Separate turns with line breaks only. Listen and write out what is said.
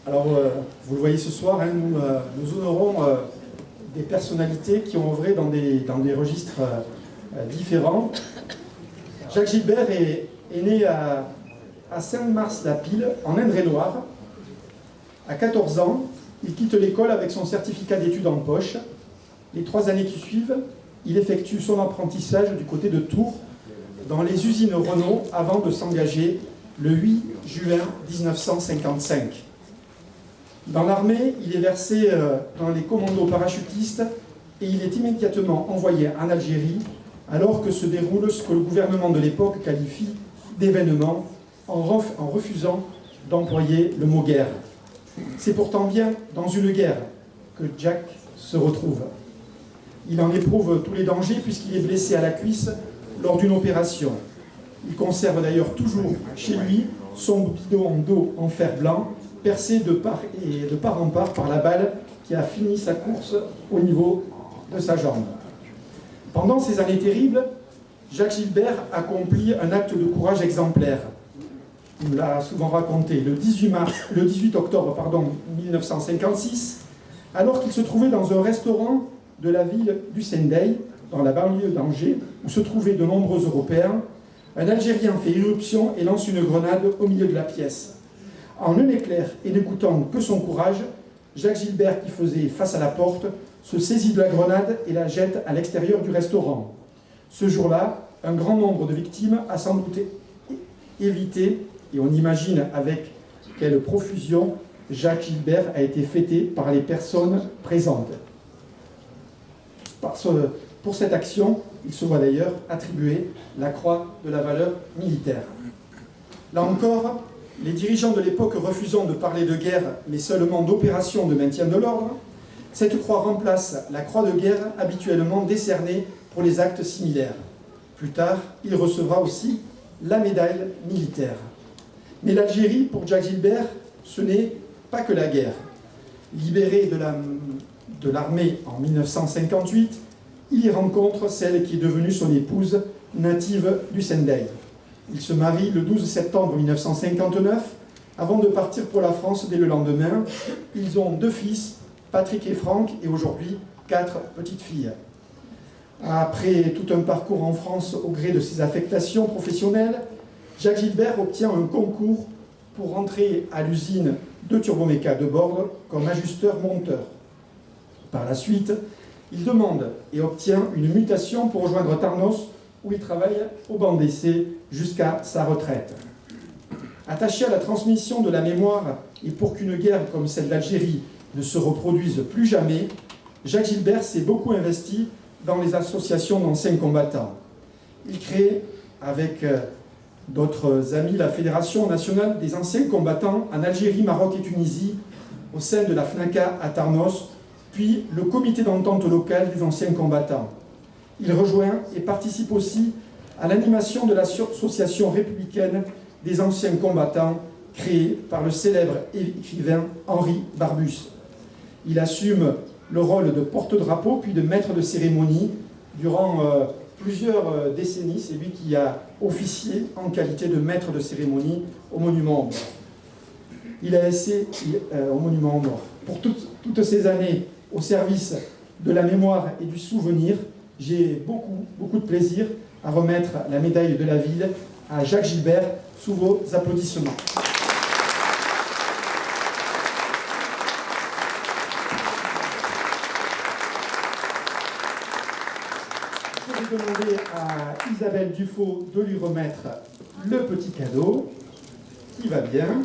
Alors, vous le voyez ce soir, hein, nous honorons des personnalités qui ont œuvré dans des registres différents. Jacques Gilbert est né à Saint-Mars-la-Pile, en Indre-et-Loire. À 14 ans, il quitte l'école avec son certificat d'études en poche. Les 3 années qui suivent, il effectue son apprentissage du côté de Tours, dans les usines Renault, avant de s'engager le 8 juin 1955. Dans l'armée, il est versé dans les commandos parachutistes et il est immédiatement envoyé en Algérie alors que se déroule ce que le gouvernement de l'époque qualifie d'événement en refusant d'employer le mot guerre. C'est pourtant bien dans une guerre que Jack se retrouve. Il en éprouve tous les dangers puisqu'il est blessé à la cuisse lors d'une opération. Il conserve d'ailleurs toujours chez lui son bidon d'eau en fer blanc, percé de part en part par la balle qui a fini sa course au niveau de sa jambe. Pendant ces années terribles, Jacques Gilbert accomplit un acte de courage exemplaire. Il me l'a souvent raconté. Le 18 octobre 1956, alors qu'il se trouvait dans un restaurant de la ville du Sendai, dans la banlieue d'Angers, où se trouvaient de nombreux Européens, un Algérien fait irruption et lance une grenade au milieu de la pièce. En un éclair et n'écoutant que son courage, Jacques Gilbert, qui faisait face à la porte, se saisit de la grenade et la jette à l'extérieur du restaurant. Ce jour-là, un grand nombre de victimes a sans doute évité, et on imagine avec quelle profusion Jacques Gilbert a été fêté par les personnes présentes. Pour cette action, il se voit d'ailleurs attribuer la croix de la valeur militaire. Là encore, les dirigeants de l'époque refusant de parler de guerre, mais seulement d'opérations de maintien de l'ordre, cette croix remplace la croix de guerre habituellement décernée pour les actes similaires. Plus tard, il recevra aussi la médaille militaire. Mais l'Algérie, pour Jacques Gilbert, ce n'est pas que la guerre. Libéré de l'armée en 1958, il y rencontre celle qui est devenue son épouse, native du Sendai. Ils se marient le 12 septembre 1959. Avant de partir pour la France dès le lendemain, ils ont 2 fils, Patrick et Franck, et aujourd'hui 4 petites filles. Après tout un parcours en France au gré de ses affectations professionnelles, Jacques Gilbert obtient un concours pour rentrer à l'usine de Turboméca de Bordeaux comme ajusteur-monteur. Par la suite, il demande et obtient une mutation pour rejoindre Tarnos, où il travaille au banc d'essai jusqu'à sa retraite. Attaché à la transmission de la mémoire et pour qu'une guerre comme celle d'Algérie ne se reproduise plus jamais, Jacques Gilbert s'est beaucoup investi dans les associations d'anciens combattants. Il crée, avec d'autres amis, la Fédération nationale des anciens combattants en Algérie, Maroc et Tunisie, au sein de la FNACA à Tarnos, puis le comité d'entente locale des anciens combattants. Il rejoint et participe aussi à l'animation de l'association républicaine des anciens combattants, créée par le célèbre écrivain Henri Barbus. Il assume le rôle de porte-drapeau puis de maître de cérémonie durant plusieurs décennies. C'est lui qui a officié en qualité de maître de cérémonie au Monument aux Morts. Il a essayé au Monument aux Morts. Pour toutes ces années au service de la mémoire et du souvenir, j'ai beaucoup de plaisir à remettre la médaille de la ville à Jacques Gilbert sous vos applaudissements. Je vais demander à Isabelle Dufaux de lui remettre le petit cadeau qui va bien.